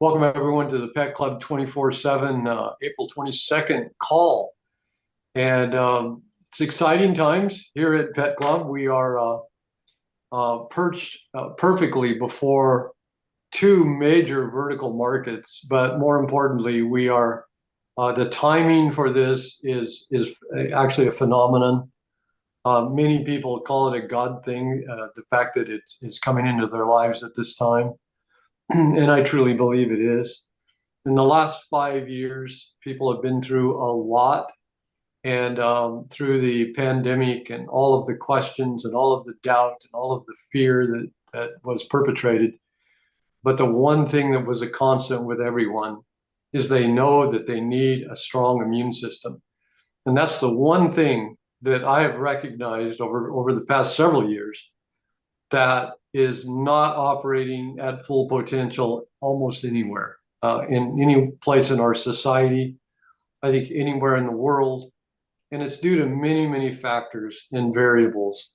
Welcome everyone to the Pet Club 24/7 April 22nd call. And it's exciting times here at Pet Club. We are perched perfectly before two major vertical markets, but more importantly, we are the timing for this is actually a phenomenon. Many people call it a God thing, the fact that it's coming into their lives at this time. And I truly believe it is. In the last 5 years, people have been through a lot, and through the pandemic and all of the questions and all of the doubt and all of the fear that was perpetrated. But the one thing that was a constant with everyone is they know that they need a strong immune system. And that's the one thing that I have recognized over the past several years that is not operating at full potential almost anywhere, in any place in our society, I think anywhere in the world. And it's due to many, many factors and variables,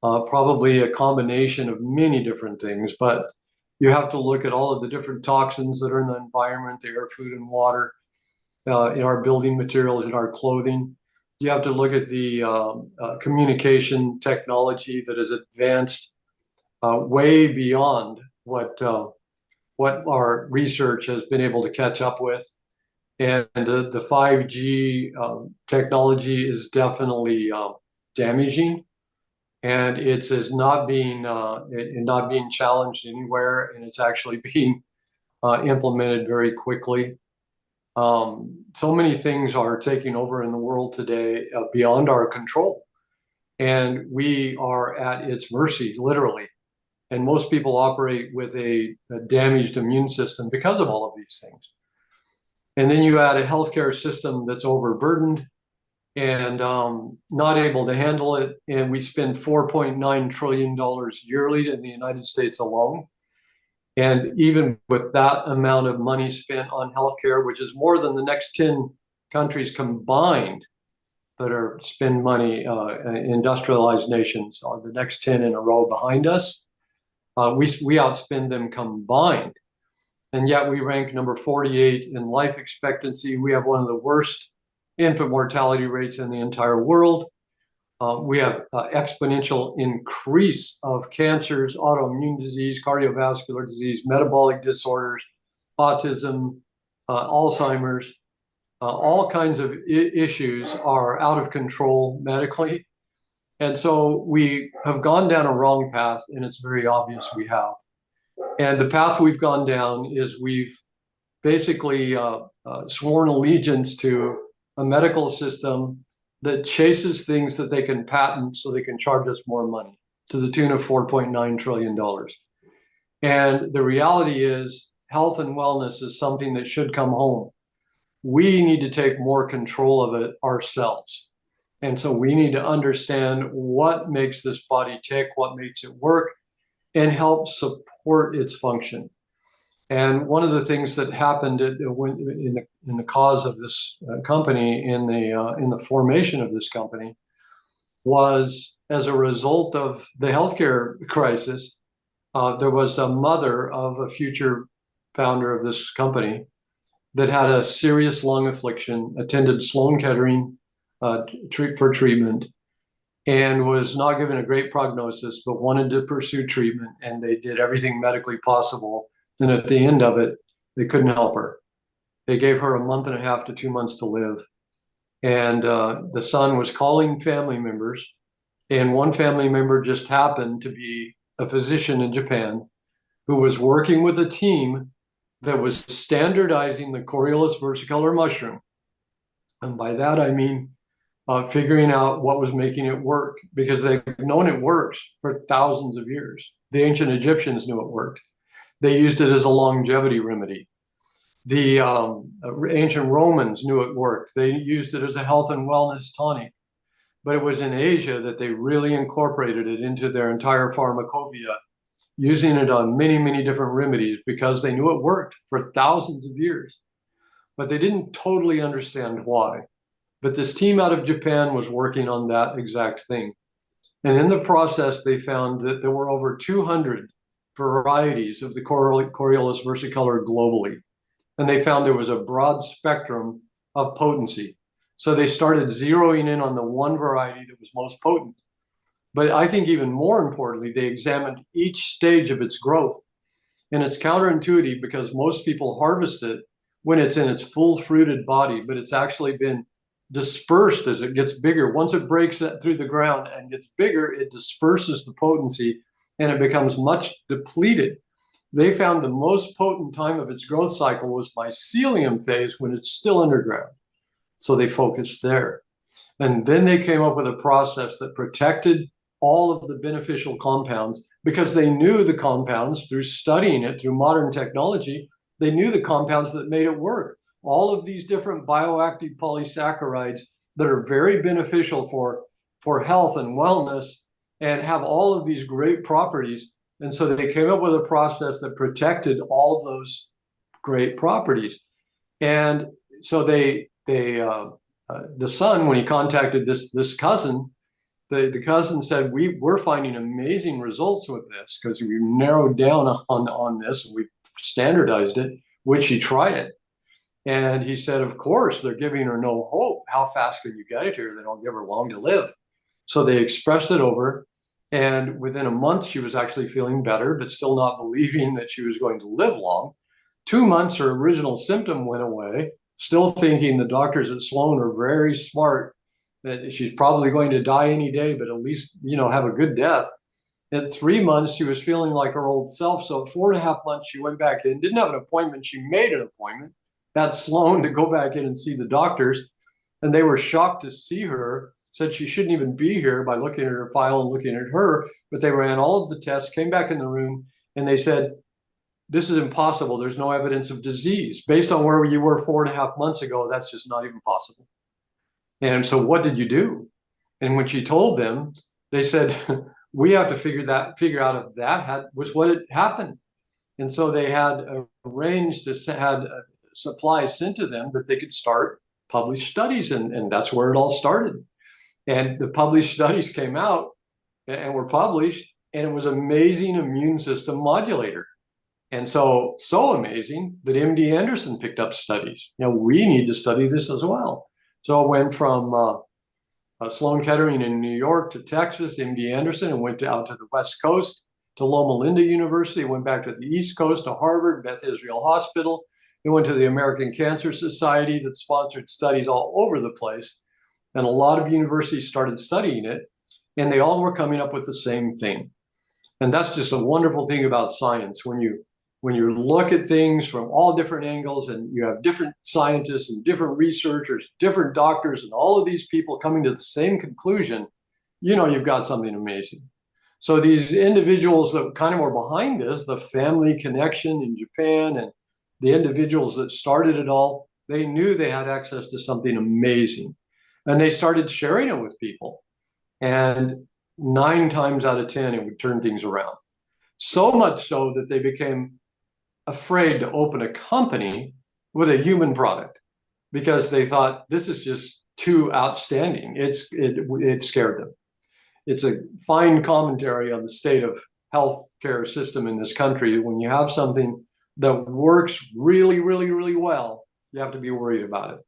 probably a combination of many different things. But you have to look at all of the different toxins that are in the environment, the air, food, and water, in our building materials, in our clothing. You have to look at the communication technology that is advanced way beyond what our research has been able to catch up with. And the 5G technology is definitely damaging, and it's not being challenged anywhere, and it's actually being implemented very quickly. So many things are taking over in the world today beyond our control, and we are at its mercy, literally. And most people operate with a damaged immune system because of all of these things. And then you add a healthcare system that's overburdened and not able to handle it. And we spend $4.9 trillion yearly in the United States alone. And even with that amount of money spent on healthcare, which is more than the next 10 countries combined that are spend money, industrialized nations, are the next 10 in a row behind us. We outspend them combined, and yet we rank number 48 in life expectancy. We have one of the worst infant mortality rates in the entire world. We have exponential increase of cancers, autoimmune disease, cardiovascular disease, metabolic disorders, autism, Alzheimer's. All kinds of issues are out of control medically. And so we have gone down a wrong path, and it's very obvious we have. And the path we've gone down is we've basically sworn allegiance to a medical system that chases things that they can patent so they can charge us more money, to the tune of $4.9 trillion. And the reality is health and wellness is something that should come home. We need to take more control of it ourselves. And so we need to understand what makes this body tick, what makes it work, and help support its function. And one of the things that happened in the cause of this company, in the formation of this company, was as a result of the healthcare crisis. There was a mother of a future founder of this company that had a serious lung affliction, attended Sloan Kettering for treatment, and was not given a great prognosis, but wanted to pursue treatment, and they did everything medically possible. And at the end of it, they couldn't help her. They gave her a month and a half to 2 months to live. And the son was calling family members, and one family member just happened to be a physician in Japan who was working with a team that was standardizing the Coriolus Versicolor mushroom. And by that, I mean figuring out what was making it work, because they've known it works for thousands of years. The ancient Egyptians knew it worked. They used it as a longevity remedy. The ancient Romans knew it worked. They used it as a health and wellness tonic. But it was in Asia that they really incorporated it into their entire pharmacopoeia, using it on many, many different remedies because they knew it worked for thousands of years. But they didn't totally understand why. But this team out of Japan was working on that exact thing. And in the process, they found that there were over 200 varieties of the Coriolus Versicolor globally. And they found there was a broad spectrum of potency. So they started zeroing in on the one variety that was most potent. But I think even more importantly, they examined each stage of its growth. And it's counterintuitive because most people harvest it when it's in its full fruited body, but it's actually been dispersed as it gets bigger. Once it breaks through the ground and gets bigger, it disperses the potency and it becomes much depleted. They found the most potent time of its growth cycle was mycelium phase when it's still underground. So they focused there. And then they came up with a process that protected all of the beneficial compounds because they knew the compounds through studying it through modern technology. They knew the compounds that made it work. All of these different bioactive polysaccharides that are very beneficial for health and wellness and have all of these great properties. And so they came up with a process that protected all of those great properties. And so the son, when he contacted this cousin, the cousin said, we're finding amazing results with this because we've narrowed down on this and we've standardized it. Would she try it? And he said, of course, they're giving her no hope. How fast can you get it here? They don't give her long to live. So they expressed it over. And within a month, she was actually feeling better, but still not believing that she was going to live long. 2 months, her original symptom went away, still thinking the doctors at Sloan are very smart, that she's probably going to die any day, but at least, have a good death. At 3 months, she was feeling like her old self. So at 4.5 months, she went back in, didn't have an appointment. She made an appointment at Sloan to go back in and see the doctors. And they were shocked to see her, said she shouldn't even be here by looking at her file and looking at her. But they ran all of the tests, came back in the room, and they said, this is impossible. There's no evidence of disease. Based on where you were 4.5 months ago, that's just not even possible. And so what did you do? And when she told them, they said, we have to figure out if that was what had happened. And so they had arranged to had supplies sent to them that they could start published studies. And that's where it all started. And the published studies came out and were published, and it was amazing immune system modulator. And so amazing that MD Anderson picked up studies. We need to study this as well. So it went from Sloan Kettering in New York to Texas, MD Anderson, and went out to the West Coast to Loma Linda University, went back to the East Coast to Harvard, Beth Israel Hospital. It went to the American Cancer Society that sponsored studies all over the place. And a lot of universities started studying it, and they all were coming up with the same thing. And that's just a wonderful thing about science. When you look at things from all different angles and you have different scientists and different researchers, different doctors, and all of these people coming to the same conclusion, you've got something amazing. So these individuals that kind of were behind this, the family connection in Japan and the individuals that started it all, they knew they had access to something amazing. And they started sharing it with people. And 9 times out of 10, it would turn things around. So much so that they became afraid to open a company with a human product because they thought this is just too outstanding. It scared them. It's a fine commentary on the state of healthcare system in this country. When you have something that works really, really, really well, you have to be worried about it.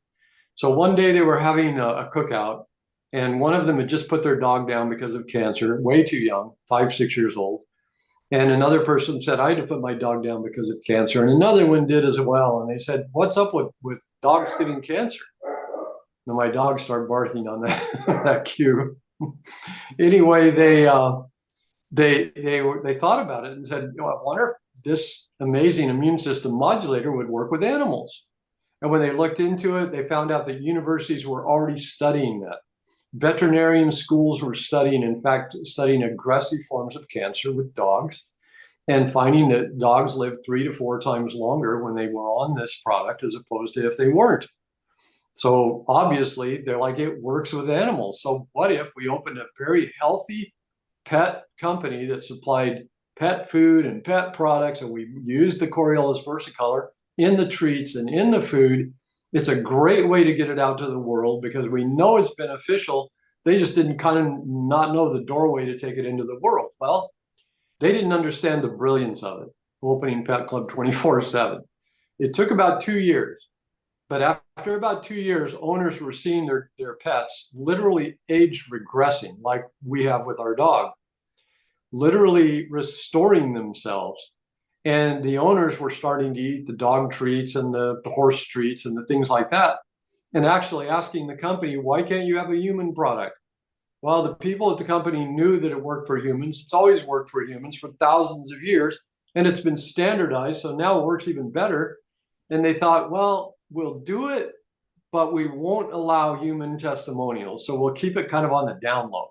So one day they were having a cookout, and one of them had just put their dog down because of cancer, way too young, 5, 6 years old. And another person said, I had to put my dog down because of cancer. And another one did as well. And they said, what's up with dogs getting cancer? And my dog started barking on that cue. Anyway, they thought about it and said, I wonder if this amazing immune system modulator would work with animals. And when they looked into it, they found out that universities were already studying that. Veterinarian schools were studying aggressive forms of cancer with dogs and finding that dogs lived 3 to 4 times longer when they were on this product as opposed to if they weren't. So obviously they're like, it works with animals. So what if we opened a very healthy pet company that supplied pet food and pet products, and we used the Coriolus Versicolor in the treats and in the food? It's a great way to get it out to the world because we know it's beneficial. They just didn't kind of not know the doorway to take it into the world. Well, They didn't understand the brilliance of it, opening Pet Club 24/7. It took about 2 years, but after about 2 years, owners were seeing their pets literally age regressing, like we have with our dog, literally restoring themselves. And the owners were starting to eat the dog treats and the horse treats and the things like that, and actually asking the company, why can't you have a human product? Well, the people at the company knew that it worked for humans. It's always worked for humans for thousands of years, and it's been standardized, so now it works even better. And they thought, well, we'll do it, but we won't allow human testimonials. So we'll keep it kind of on the down low.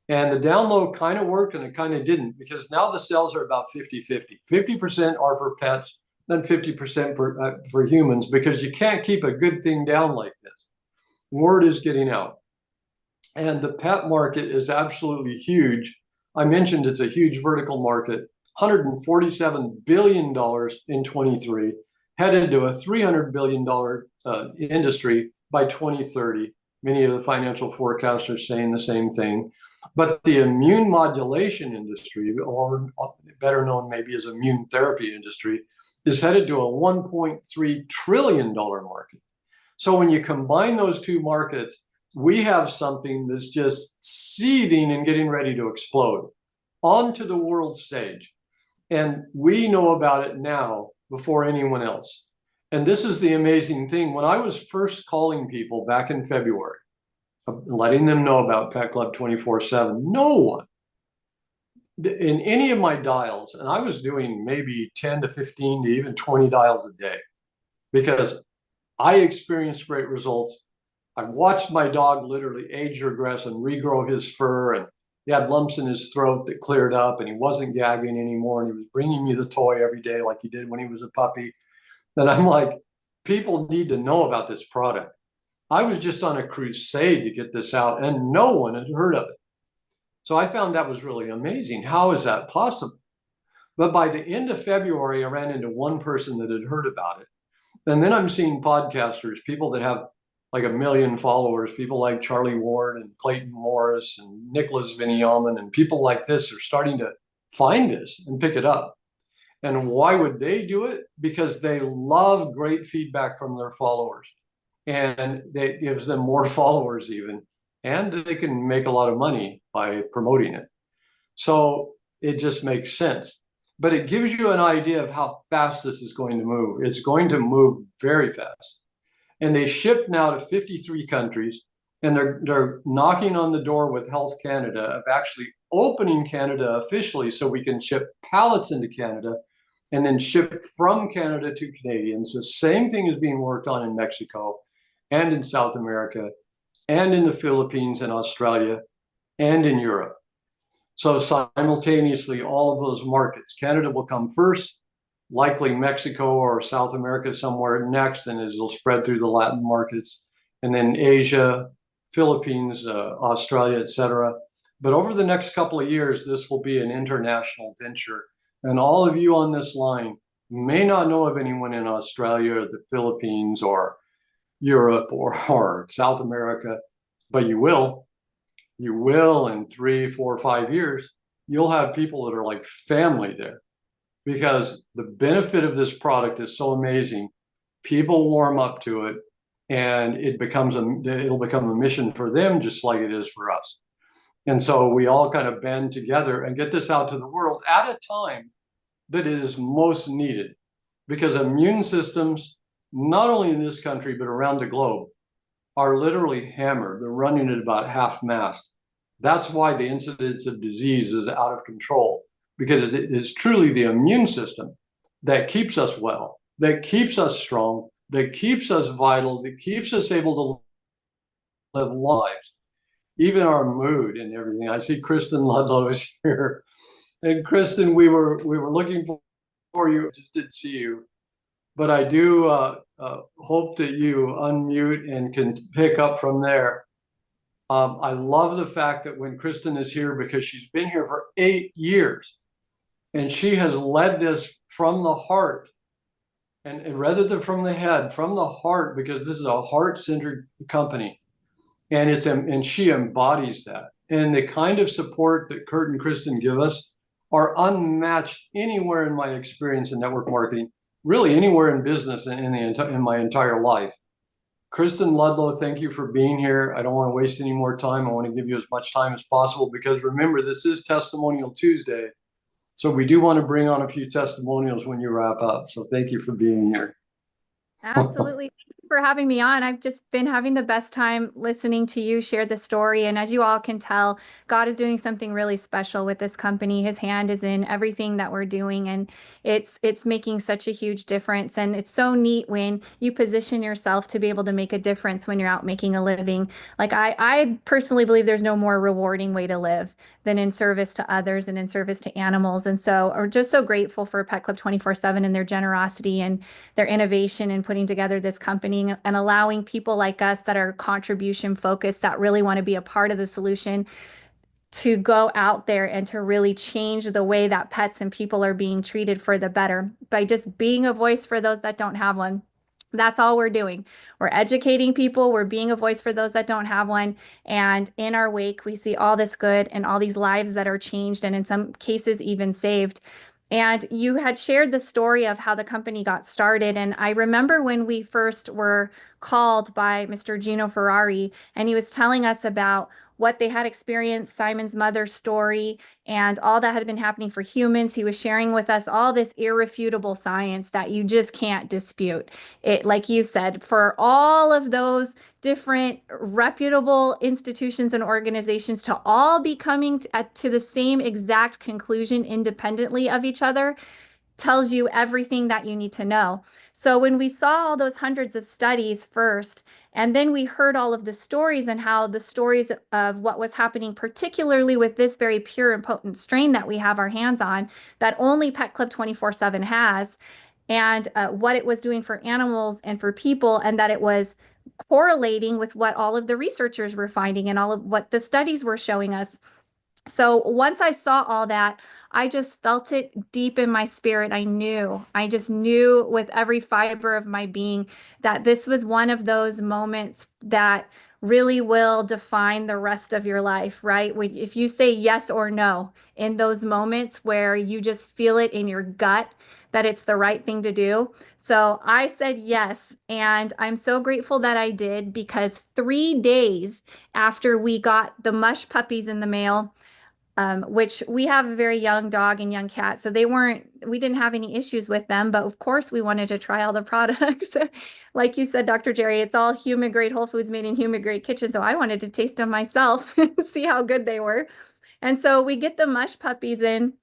And the down low kind of worked and it kind of didn't, because now the sales are about 50-50. 50% are for pets, then 50% for humans, because you can't keep a good thing down like this. Word is getting out. And the pet market is absolutely huge. I mentioned it's a huge vertical market, $147 billion in 23, headed to a $300 billion industry by 2030. Many of the financial forecasts are saying the same thing. But the immune modulation industry, or better known maybe as immune therapy industry, is headed to a $1.3 trillion market. So when you combine those two markets, we have something that's just seething and getting ready to explode onto the world stage. And we know about it now before anyone else. And this is the amazing thing. When I was first calling people back in February, letting them know about Pet Club 24/7, no one in any of my dials, and I was doing maybe 10 to 15 to even 20 dials a day, because I experienced great results. I watched my dog literally age regress and regrow his fur, and he had lumps in his throat that cleared up, and he wasn't gagging anymore, and he was bringing me the toy every day like he did when he was a puppy. And I'm like, people need to know about this product. I was just on a crusade to get this out, and no one had heard of it. So I found that was really amazing. How is that possible? But by the end of February, I ran into one person that had heard about it. And then I'm seeing podcasters, people that have like 1 million followers, people like Charlie Ward and Clayton Morris and Nicholas Vinyaman, and people like this are starting to find this and pick it up. And why would they do it? Because they love great feedback from their followers. And it gives them more followers even, and they can make a lot of money by promoting it. So it just makes sense. But it gives you an idea of how fast this is going to move. It's going to move very fast. And they ship now to 53 countries, and they're knocking on the door with Health Canada of actually opening Canada officially so we can ship pallets into Canada and then ship from Canada to Canadians. The same thing is being worked on in Mexico and in South America and in the Philippines and Australia and in Europe. So simultaneously, all of those markets, Canada will come first, likely Mexico or South America somewhere next, and it'll spread through the Latin markets, and then Asia, Philippines, Australia, etc. But over the next couple of years, this will be an international venture. And all of you on this line may not know of anyone in Australia or the Philippines or Europe or South America, but you will. You will in 3, 4, 5 years. You'll have people that are like family there, because the benefit of this product is so amazing. People warm up to it, and it'll become a mission for them, just like it is for us. And so we all kind of band together and get this out to the world at a time that it is most needed, because immune systems, not only in this country, but around the globe, are literally hammered. They're running at about half mast. That's why the incidence of disease is out of control, because it is truly the immune system that keeps us well, that keeps us strong, that keeps us vital, that keeps us able to live lives, even our mood and everything. I see Kristen Ludlow is here. And Kristen, we were looking for you, just didn't see you. But I do hope that you unmute and can pick up from there. I love the fact that when Kristen is here, because she's been here for 8 years, and she has led this from the heart, and rather than from the head, from the heart, because this is a heart-centered company, and she embodies that. And the kind of support that Kurt and Kristen give us are unmatched anywhere in my experience in network marketing, really anywhere in business in my entire life. Kristen Ludlow, thank you for being here. I don't want to waste any more time. I want to give you as much time as possible because remember, this is Testimonial Tuesday. So we do want to bring on a few testimonials when you wrap up. So thank you for being here. Absolutely. Thank you for having me on. I've just been having the best time listening to you share the story. And as you all can tell, God is doing something really special with this company. His hand is in everything that we're doing, and it's making such a huge difference. And it's so neat when you position yourself to be able to make a difference when you're out making a living. Like I personally believe there's no more rewarding way to live than in service to others and in service to animals. And so we're just so grateful for Pet Club 24/7 and their generosity and their innovation in putting together this company and allowing people like us that are contribution focused, that really want to be a part of the solution, to go out there and to really change the way that pets and people are being treated for the better by just being a voice for those that don't have one. That's all we're doing. We're educating people. We're being a voice for those that don't have one. And in our wake, we see all this good and all these lives that are changed and in some cases even saved. And you had shared the story of how the company got started. And I remember when we first were called by Mr. Gino Ferrari, and he was telling us about what they had experienced, Simon's mother's story, and all that had been happening for humans. He was sharing with us all this irrefutable science that you just can't dispute. It, like you said, for all of those different reputable institutions and organizations to all be coming to the same exact conclusion independently of each other tells you everything that you need to know. So when we saw all those hundreds of studies first, and then we heard all of the stories and how the stories of what was happening, particularly with this very pure and potent strain that we have our hands on, that only Pet Club 24/7 has, and what it was doing for animals and for people, and that it was correlating with what all of the researchers were finding and all of what the studies were showing us. So once I saw all that, I just felt it deep in my spirit. I just knew with every fiber of my being that this was one of those moments that really will define the rest of your life, right? If you say yes or no in those moments where you just feel it in your gut that it's the right thing to do. So I said yes, and I'm so grateful that I did because 3 days after we got the mush puppies in the mail, which we have a very young dog and young cat, so we didn't have any issues with them, but of course we wanted to try all the products. Like you said, Dr. Jerry, it's all human grade Whole Foods made in human grade kitchen, so I wanted to taste them myself and see how good they were. And so we get the mush puppies in,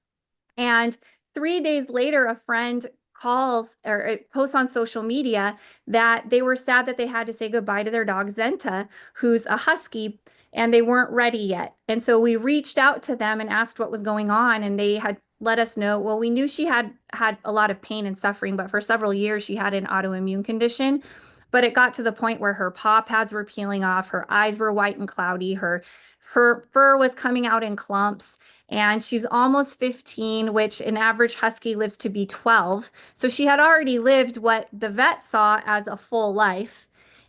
and 3 days later, a friend calls or posts on social media that they were sad that they had to say goodbye to their dog Zenta, who's a husky, and they weren't ready yet. And so we reached out to them and asked what was going on, and they had let us know, well, we knew she had a lot of pain and suffering, but for several years she had an autoimmune condition. But it got to the point where her paw pads were peeling off, her eyes were white and cloudy, her fur was coming out in clumps, and she's almost 15, which an average husky lives to be 12. So she had already lived what the vet saw as a full life.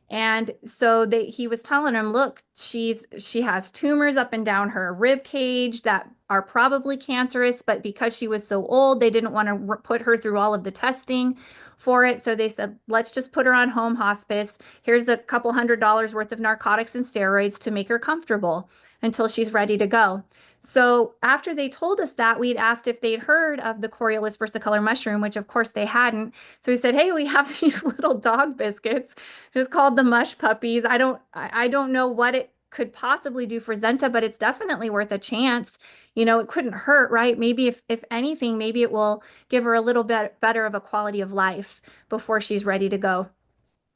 And so he was telling him, look, she has tumors up and down her rib cage that are probably cancerous, but because she was so old, they didn't want to put her through all of the testing for it. So they said, let's just put her on home hospice. Here's a couple $100 worth of narcotics and steroids to make her comfortable until she's ready to go. So after they told us that, we'd asked if they'd heard of the Coriolus Versicolor mushroom, which of course they hadn't. So we said, hey, we have these little dog biscuits, just called the mush puppies. I don't know what it could possibly do for Zenta, but it's definitely worth a chance. You know, it couldn't hurt, right? Maybe if anything, maybe it will give her a little bit better of a quality of life before she's ready to go.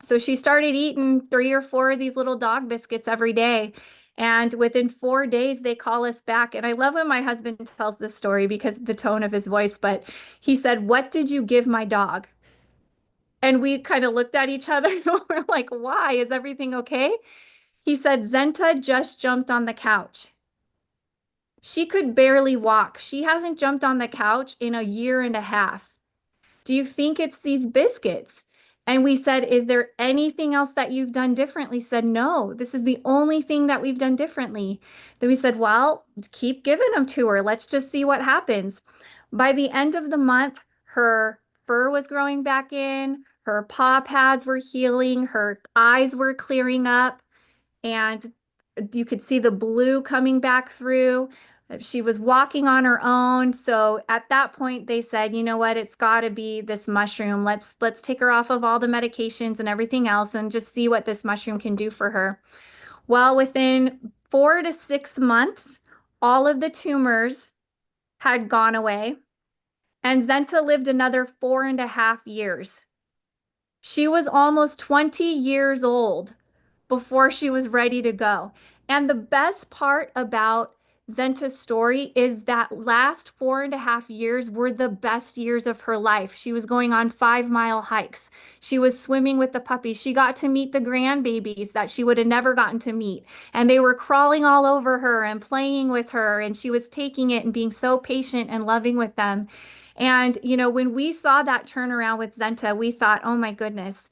So she started eating 3 or 4 of these little dog biscuits every day. And within 4 days, they call us back. And I love when my husband tells this story because the tone of his voice, but he said, what did you give my dog? And we kind of looked at each other and we're like, why? Is everything okay? He said, Zenta just jumped on the couch. She could barely walk. She hasn't jumped on the couch in a year and a half. Do you think it's these biscuits? And we said, is there anything else that you've done differently? Said, no, this is the only thing that we've done differently. Then we said, well, keep giving them to her. Let's just see what happens. By the end of the month, her fur was growing back in, her paw pads were healing, her eyes were clearing up, and you could see the blue coming back through. She was walking on her own. So at that point, they said, you know what, it's got to be this mushroom. Let's take her off of all the medications and everything else and just see what this mushroom can do for her. Well, within 4 to 6 months, all of the tumors had gone away, and Zenta lived another 4.5 years. She was almost 20 years old before she was ready to go. And the best part about Zenta's story is that last 4.5 years were the best years of her life. She was going on 5-mile hikes. She was swimming with the puppies. She got to meet the grandbabies that she would have never gotten to meet. And they were crawling all over her and playing with her. And she was taking it and being so patient and loving with them. And, when we saw that turnaround with Zenta, we thought, oh my goodness,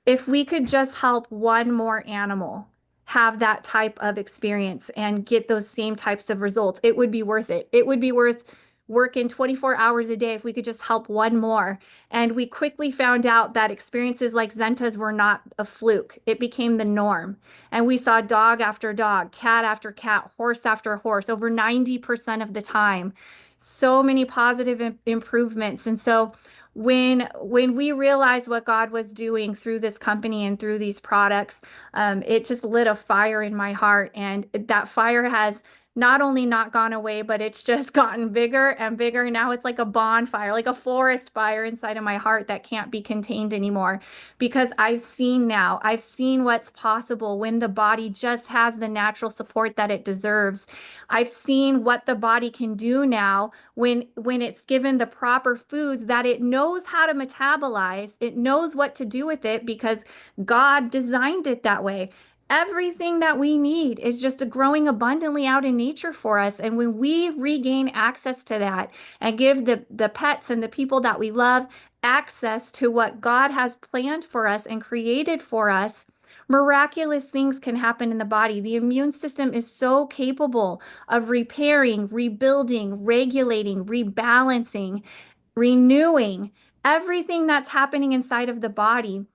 if we could just help one more animal have that type of experience and get those same types of results, it would be worth it. It would be worth working 24 hours a day if we could just help one more. And we quickly found out that experiences like Zenta's were not a fluke. It became the norm. And we saw dog after dog, cat after cat, horse after horse, over 90% of the time. So many positive improvements. And so when we realized what God was doing through this company and through these products, it just lit a fire in my heart. And that fire has not only not gone away, but it's just gotten bigger and bigger. Now it's like a bonfire, like a forest fire inside of my heart that can't be contained anymore. Because I've seen what's possible when the body just has the natural support that it deserves. I've seen what the body can do now when it's given the proper foods that it knows how to metabolize. It knows what to do with it because God designed it that way. Everything that we need is just growing abundantly out in nature for us. And when we regain access to that and give the pets and the people that we love access to what God has planned for us and created for us, miraculous things can happen in the body. The immune system is so capable of repairing, rebuilding, regulating, rebalancing, renewing everything that's happening inside of the body.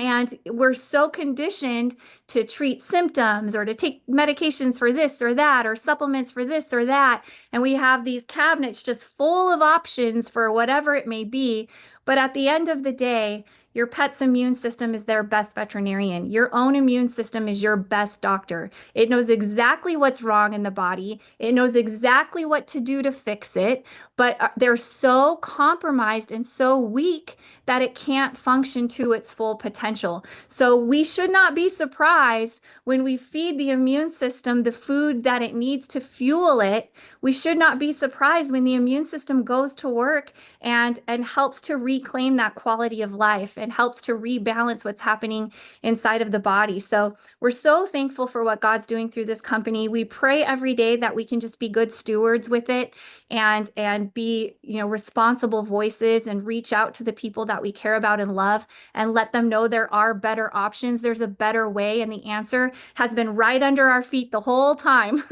And we're so conditioned to treat symptoms or to take medications for this or that or supplements for this or that. And we have these cabinets just full of options for whatever it may be. But at the end of the day, your pet's immune system is their best veterinarian. Your own immune system is your best doctor. It knows exactly what's wrong in the body. It knows exactly what to do to fix it. But they're so compromised and so weak that it can't function to its full potential. So we should not be surprised when we feed the immune system the food that it needs to fuel it. We should not be surprised when the immune system goes to work and helps to reclaim that quality of life and helps to rebalance what's happening inside of the body. So we're so thankful for what God's doing through this company. We pray every day that we can just be good stewards with it and be, responsible voices and reach out to the people that we care about and love and let them know there are better options. There's a better way. And the answer has been right under our feet the whole time.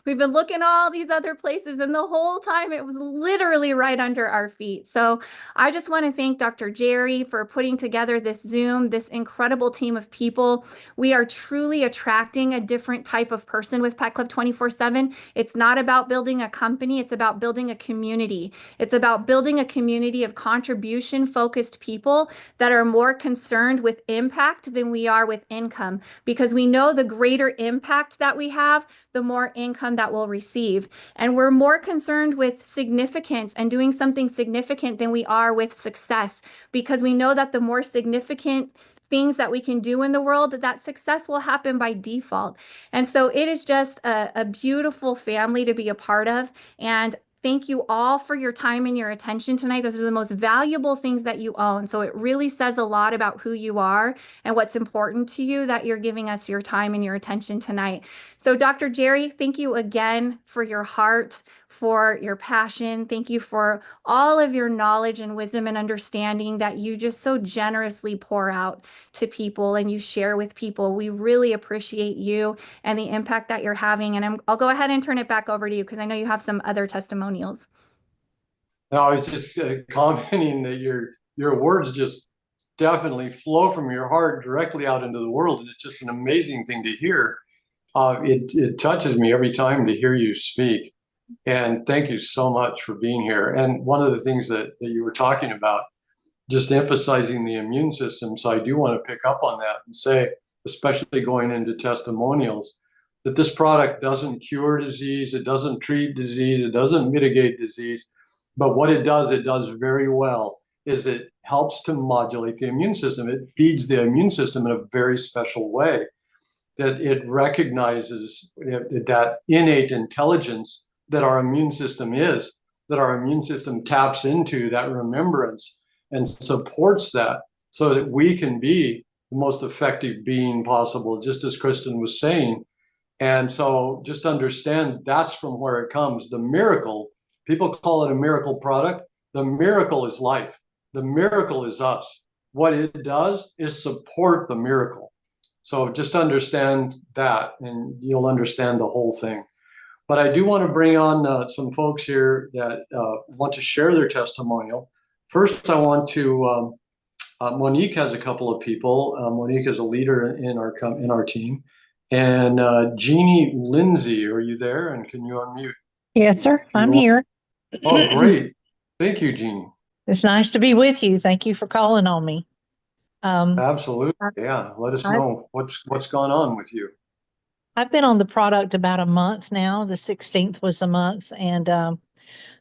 We've been looking all these other places and the whole time it was literally right under our feet. So I just want to thank Dr. Jerry for putting together this Zoom, this incredible team of people. We are truly attracting a different type of person with Pet Club 24/7. It's not about building a company. It's about building a community. It's about building a community of contribution-focused people that are more concerned with impact than we are with income, because we know the greater impact that we have, the more income that we'll receive. And we're more concerned with significance and doing something significant than we are with success, because we know that the more significant things that we can do in the world, that success will happen by default. And so it is just a beautiful family to be a part of. And Thank you all for your time and your attention tonight. Those are the most valuable things that you own. So it really says a lot about who you are and what's important to you that you're giving us your time and your attention tonight. So Dr. Jerry, thank you again for your heart, for your passion. Thank you for all of your knowledge and wisdom and understanding that you just so generously pour out to people and you share with people. We really appreciate you and the impact that you're having. And I'll go ahead and turn it back over to you because I know you have some other testimonials. No, I was just commenting that your words just definitely flow from your heart directly out into the world. And it's just an amazing thing to hear. It touches me every time to hear you speak. And thank you so much for being here. And one of the things that you were talking about, just emphasizing the immune system. So I do want to pick up on that and say, especially going into testimonials, that this product doesn't cure disease, it doesn't treat disease, it doesn't mitigate disease. But what it does very well, is it helps to modulate the immune system. It feeds the immune system in a very special way, that it recognizes that innate intelligence that our immune system is, that our immune system taps into that remembrance and supports that so that we can be the most effective being possible, just as Kristen was saying. And so just understand that's from where it comes. The miracle, people call it a miracle product. The miracle is life. The miracle is us. What it does is support the miracle. So just understand that and you'll understand the whole thing. But I do want to bring on some folks here that want to share their testimonial. First, I want to, Monique has a couple of people. Monique is a leader in our team. And Jeannie Lindsay, are you there? And can you unmute? Yes, sir. I'm here. Oh, great. Thank you, Jeannie. It's nice to be with you. Thank you for calling on me. Absolutely. Yeah. Let us know what's gone on with you. I've been on the product about a month now. The 16th was a month. And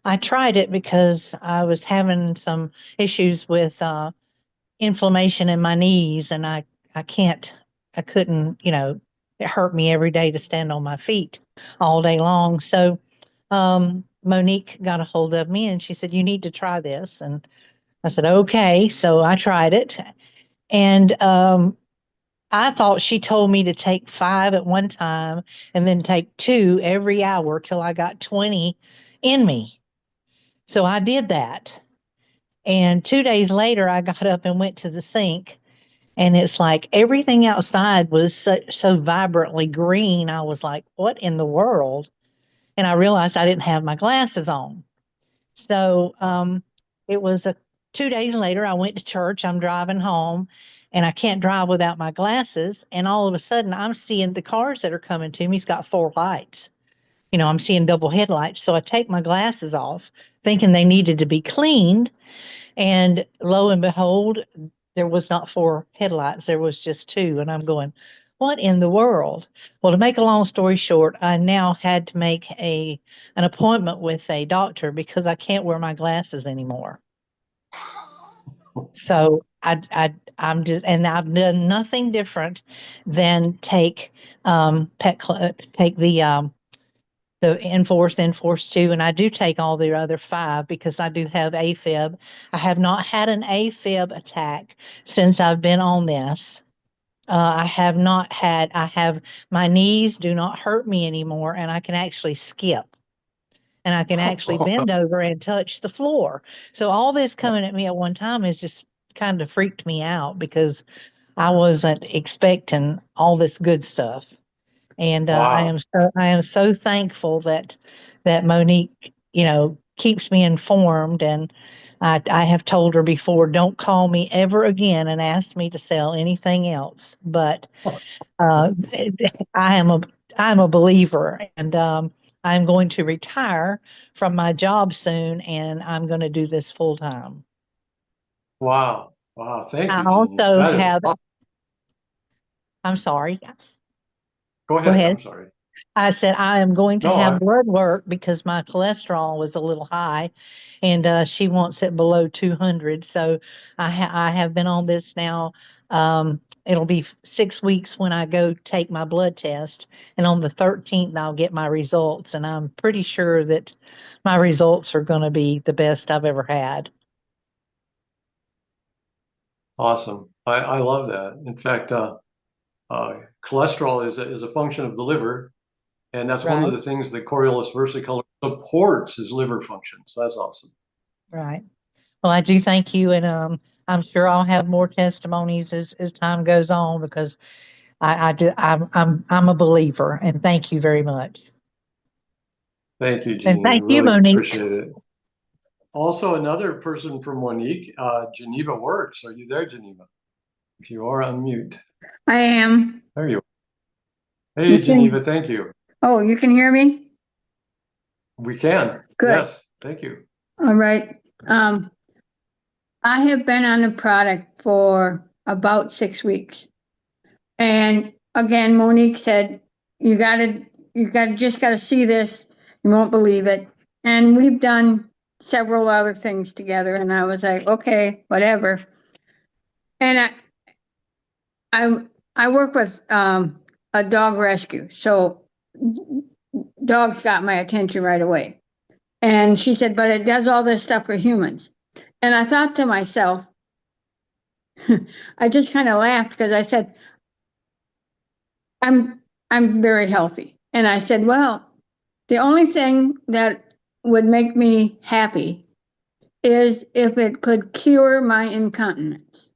I tried it because I was having some issues with inflammation in my knees. And I couldn't, it hurt me every day to stand on my feet all day long. So Monique got a hold of me and she said, you need to try this. And I said, okay. So I tried it. And I thought she told me to take 5 at one time and then take 2 every hour till I got 20 in me. So I did that. And 2 days later, I got up and went to the sink. And it's like everything outside was so vibrantly green. I was like, what in the world? And I realized I didn't have my glasses on. So it was 2 days later, I went to church. I'm driving home and I can't drive without my glasses. And all of a sudden, I'm seeing the cars that are coming to me. It's got 4 lights. I'm seeing double headlights. So I take my glasses off, thinking they needed to be cleaned. And lo and behold, there was not 4 headlights. There was just 2. And I'm going, what in the world? Well, to make a long story short, I now had to make an appointment with a doctor because I can't wear my glasses anymore. So I'm just, and I've done nothing different than take take the Enforce 2, and I do take all the other 5 because I do have AFib. I have not had an AFib attack since I've been on this. I have not had, my knees do not hurt me anymore, and I can actually skip. And I can actually bend over and touch the floor. So all this coming at me at one time has just kind of freaked me out because I wasn't expecting all this good stuff. And Wow. I am so thankful that Monique, keeps me informed. And I have told her before, don't call me ever again and ask me to sell anything else. But I'm a believer, and I'm going to retire from my job soon, and I'm going to do this full time. Wow. Wow. Thank I you, Jeannie. also That is have. awesome. I'm sorry. Go Go ahead. ahead. I'm sorry. I said, I am going to No, have blood work because my cholesterol was a little high, and she wants it below 200. So I have been on this now. It'll be 6 weeks when I go take my blood test, and on the 13th, I'll get my results. And I'm pretty sure that my results are going to be the best I've ever had. awesome. I love that. In fact, cholesterol is a function of the liver, and that's one of Right. the things that Coriolus Versicolor supports is liver function. So that's awesome. Right. Well, I do thank you, and I'm sure I'll have more testimonies as time goes on because I'm a believer, and thank you very much. Thank you, And Jeannie. thank you, Really Monique. appreciate it. Also, another person from Monique, Geneva Wirtz. Are you there, Geneva? If you are, unmute. I am. There you are. Hey, You can- Geneva, thank you. Oh, you can hear me? We can. Good. Yes, thank you. All right. I have been on the product for about 6 weeks. And again, Monique said, just gotta see this. You won't believe it. And we've done several other things together. And I was like, okay, whatever. And I work with, a dog rescue. So dogs got my attention right away. And she said, but it does all this stuff for humans. And I thought to myself, I just kind of laughed because I said, I'm very healthy. And I said, well, the only thing that would make me happy is if it could cure my incontinence.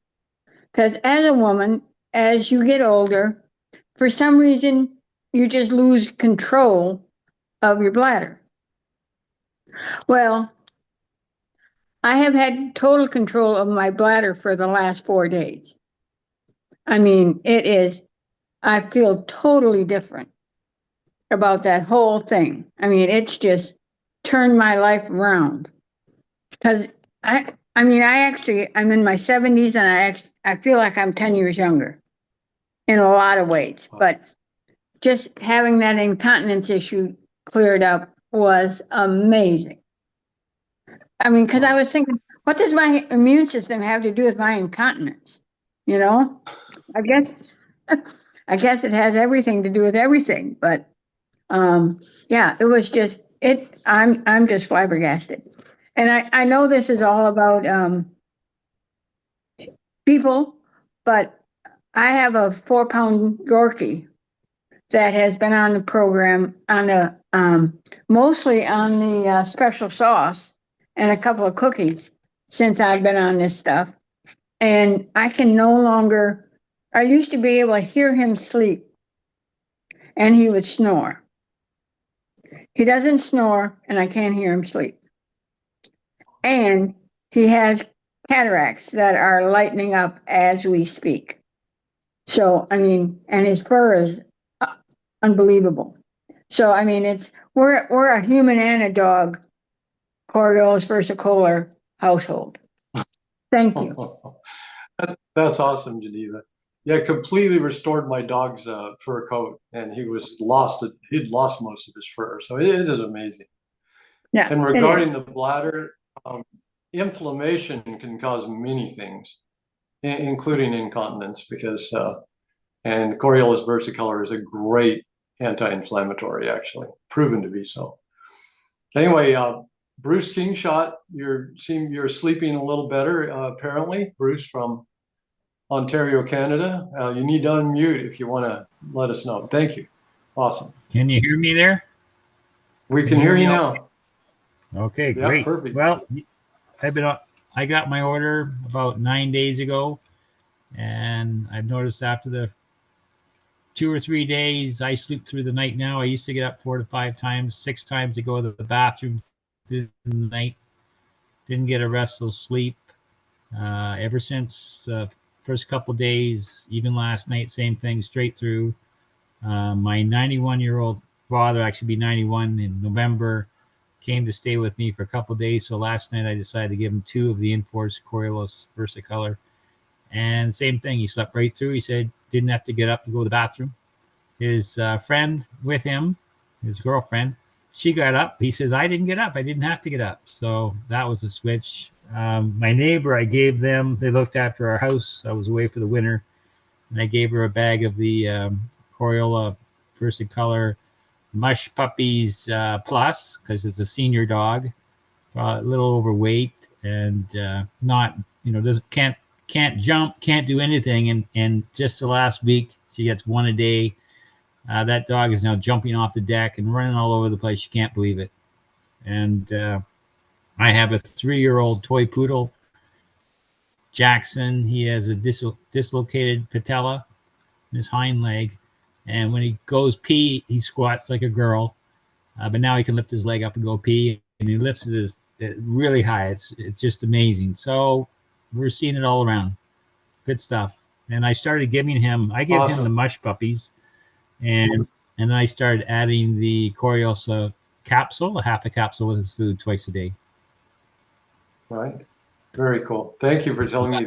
Because as a woman, as you get older, for some reason, you just lose control of your bladder. Well, I have had total control of my bladder for the last 4 days. I mean, I feel totally different about that whole thing. I mean, it's just turned my life around. Because I'm in my 70s and I feel like I'm 10 years younger in a lot of ways. But just having that incontinence issue cleared up was amazing. I mean, because I was thinking, what does my immune system have to do with my incontinence? You know, I guess, I guess it has everything to do with everything. But yeah, it was just it. I'm just flabbergasted, and I know this is all about people, but I have a 4-pound Yorkie that has been on the program on the mostly on the special sauce and a couple of cookies since I've been on this stuff. And I can no longer, I used to be able to hear him sleep and he would snore. He doesn't snore and I can't hear him sleep. And he has cataracts that are lightening up as we speak. So, I mean, and his fur is unbelievable. So, I mean, we're a human and a dog Coriolus Versicolor household. Thank you. That's awesome, Geneva. Yeah, completely restored my dog's fur coat, and he'd lost most of his fur. So it is amazing. Yeah. And regarding the bladder, inflammation can cause many things, including incontinence, because and Coriolus versicolor is a great anti-inflammatory, actually, proven to be so. Anyway, Bruce Kingshot, you're sleeping a little better, apparently. Bruce from Ontario, Canada. You need to unmute if you want to let us know. Thank you. Awesome. Can you hear me there? We can hear you now. Okay, Yeah, great. perfect. Well, I got my order about 9 days ago, and I've noticed after the 2 or 3 days, I sleep through the night now. I used to get up 4 to 5 times, 6 times to go to the bathroom through the night. Didn't get a restful sleep. Ever since the first couple days, even last night, same thing, straight through. My 91-year-old father, actually be 91 in November, came to stay with me for a couple days. So last night I decided to give him 2 of the Enforced Coriolus Versicolor. And same thing, he slept right through. He said didn't have to get up to go to the bathroom. his friend with him, his girlfriend, she got up. He says, I didn't get up. I didn't have to get up. So that was a switch. My neighbor, I gave them, they looked after our house. I was away for the winter. And I gave her a bag of the Coriolus Versicolor Mush Puppies Plus, because it's a senior dog, a little overweight and not, doesn't can't jump, can't do anything. And just the last week, she gets one a day. That dog is now jumping off the deck and running all over the place. She can't believe it. And I have a 3-year-old toy poodle, Jackson. He has a dislocated patella in his hind leg. And when he goes pee, he squats like a girl. But now he can lift his leg up and go pee. And he lifts it really high. It's just amazing. So we're seeing it all around. Good stuff. And I started giving him, I give him the mush puppies. And then I started adding the Coriolus capsule, a half a capsule with his food twice a day. Right. Very cool. Thank you for telling me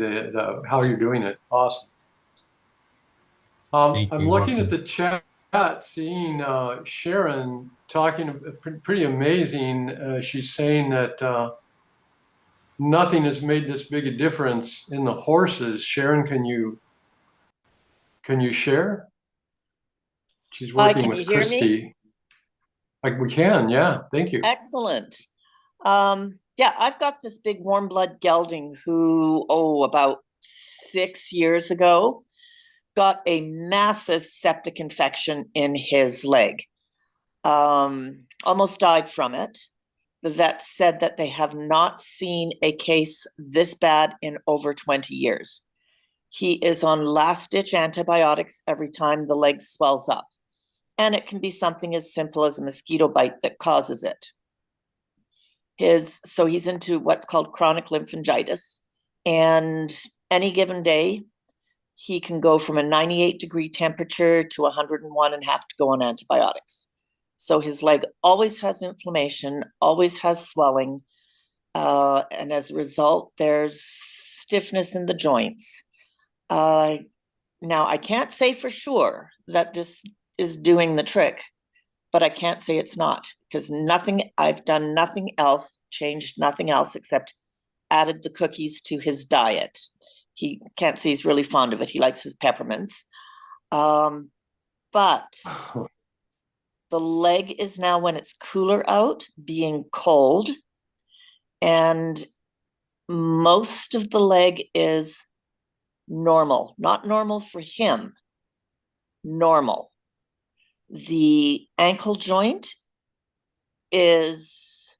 how you're doing it. Awesome. I'm looking at the chat, seeing Sharon talking pretty amazing. She's saying that nothing has made this big a difference in the horses. Sharon, can you share? She's working with Christy. We can, yeah. Thank you. Excellent. Yeah, I've got this big warm blood gelding who, about 6 years ago, got a massive septic infection in his leg. Almost died from it. The vets said that they have not seen a case this bad in over 20 years. He is on last-ditch antibiotics every time the leg swells up. And it can be something as simple as a mosquito bite that causes it. So he's into what's called chronic lymphangitis. And any given day, he can go from a 98-degree temperature to 101 and have to go on antibiotics. So his leg always has inflammation, always has swelling. And as a result, there's stiffness in the joints. Now, I can't say for sure that this is doing the trick, but I can't say it's not, because I've done nothing else, changed nothing else except added the cookies to his diet. He can't say he's really fond of it. He likes his peppermints. But the leg is now, when it's cooler out, being cold. And most of the leg is normal, not normal for him, normal. The ankle joint is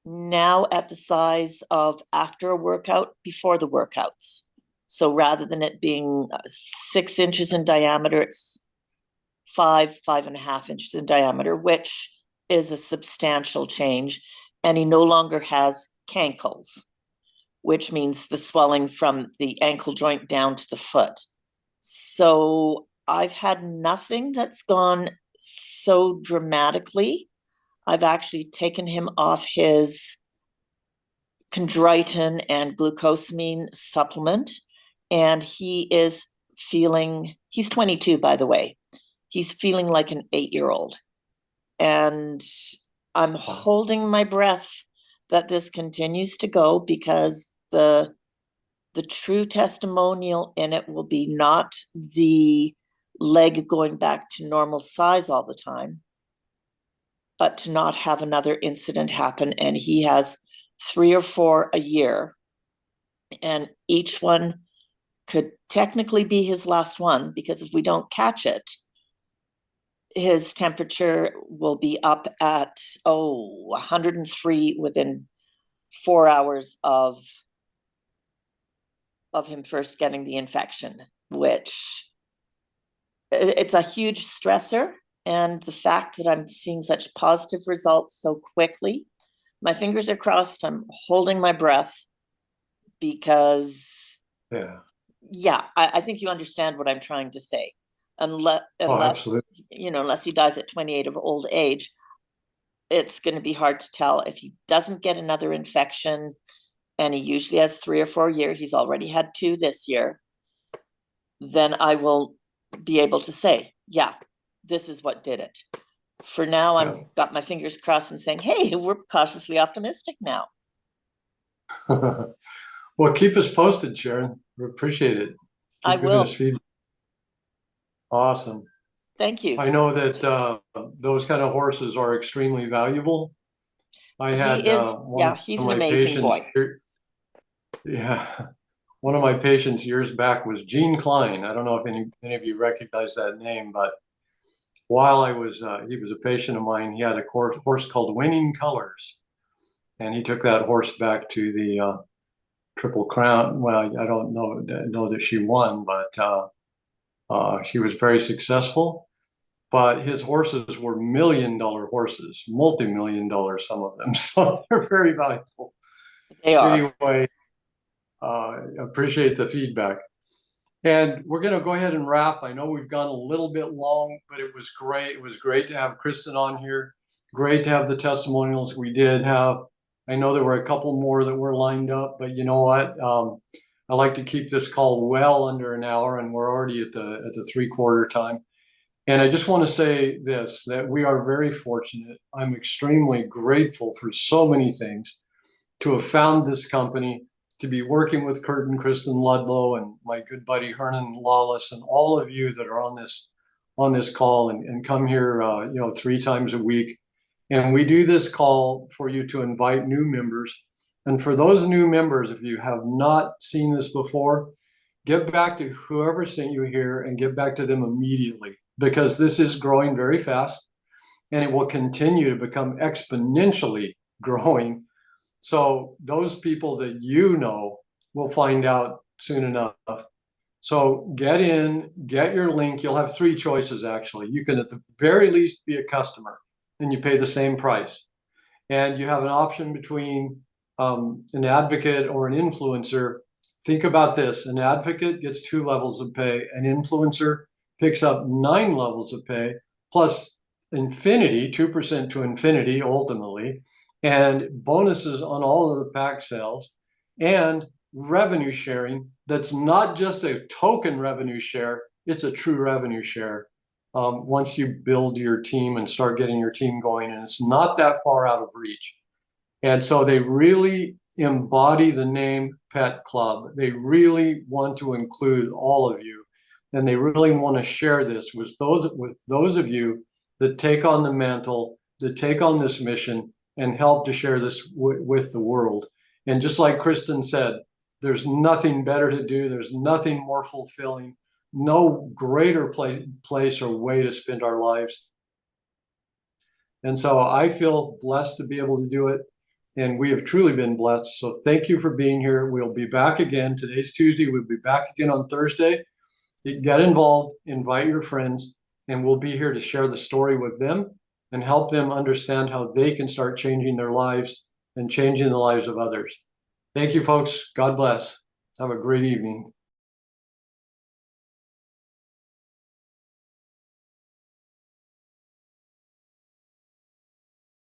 now at the size of after a workout, before the workouts. So rather than it being 6 inches in diameter, it's 5.5 inches in diameter, which is a substantial change. And he no longer has cankles, which means the swelling from the ankle joint down to the foot. So I've had nothing that's gone so dramatically. I've actually taken him off his chondroitin and glucosamine supplement, and he is feeling, he's 22, by the way. He's feeling like an 8-year-old. And I'm holding my breath that this continues to go, because the true testimonial in it will be not the leg going back to normal size all the time, but to not have another incident happen. And he has 3 or 4 a year, and each one could technically be his last one, because if we don't catch it, his temperature will be up at 103 within 4 hours of him first getting the infection, which it's a huge stressor. And the fact that I'm seeing such positive results so quickly, my fingers are crossed. I'm holding my breath, because I think you understand what I'm trying to say. Unless unless he dies at 28 of old age, it's going to be hard to tell. If he doesn't get another infection, and he usually has 3 or 4 years, he's already had 2 this year, then I will be able to say, yeah, this is what did it. For now, Yeah. I've got my fingers crossed and saying, hey, we're cautiously optimistic now. Well, keep us posted, Sharon. We appreciate it. I Keep giving will. us feedback. Awesome. Thank you. I know that those kind of horses are extremely valuable. I had He is, one he's of an my amazing patients boy. Yeah, one of my patients years back was Gene Klein. I don't know if any of you recognize that name, but while I was, he was a patient of mine. He had a horse called Winning Colors, and he took that horse back to the Triple Crown. Well, I don't know that she won, but he was very successful. But his horses were $1 million horses, multi-million dollars, some of them. So they're very valuable. They are. Anyway, appreciate the feedback. And we're going to go ahead and wrap. I know we've gone a little bit long, but it was great. It was great to have Kristen on here. Great to have the testimonials we did have. I know there were a couple more that were lined up, but you know what? I like to keep this call well under an hour, and we're already at the 3/4 time. And I just want to say this, that we are very fortunate. I'm extremely grateful for so many things, to have found this company, to be working with Kurt and Kristen Ludlow and my good buddy Hernan Lawless, and all of you that are on this call and come here 3 times a week. And we do this call for you to invite new members. And for those new members, if you have not seen this before, get back to whoever sent you here and get back to them immediately, because this is growing very fast and it will continue to become exponentially growing. So those people that you know will find out soon enough. So get in, get your link. You'll have 3 choices, actually. You can at the very least be a customer and you pay the same price. And you have an option between an advocate or an influencer. Think about this. An advocate gets 2 levels of pay. An influencer picks up 9 levels of pay, plus infinity, 2% to infinity ultimately, and bonuses on all of the pack sales, and revenue sharing. That's not just a token revenue share, it's a true revenue share once you build your team and start getting your team going, and it's not that far out of reach. And so they really embody the name Pet Club. They really want to include all of you, and they really want to share this with those of you that take on the mantle, that take on this mission and help to share this with the world. And just like Kristen said, there's nothing better to do. There's nothing more fulfilling, no greater place or way to spend our lives. And so I feel blessed to be able to do it. And we have truly been blessed. So thank you for being here. We'll be back again. Today's Tuesday. We'll be back again on Thursday. Get involved, invite your friends, and we'll be here to share the story with them and help them understand how they can start changing their lives and changing the lives of others. Thank you, folks. God bless. Have a great evening.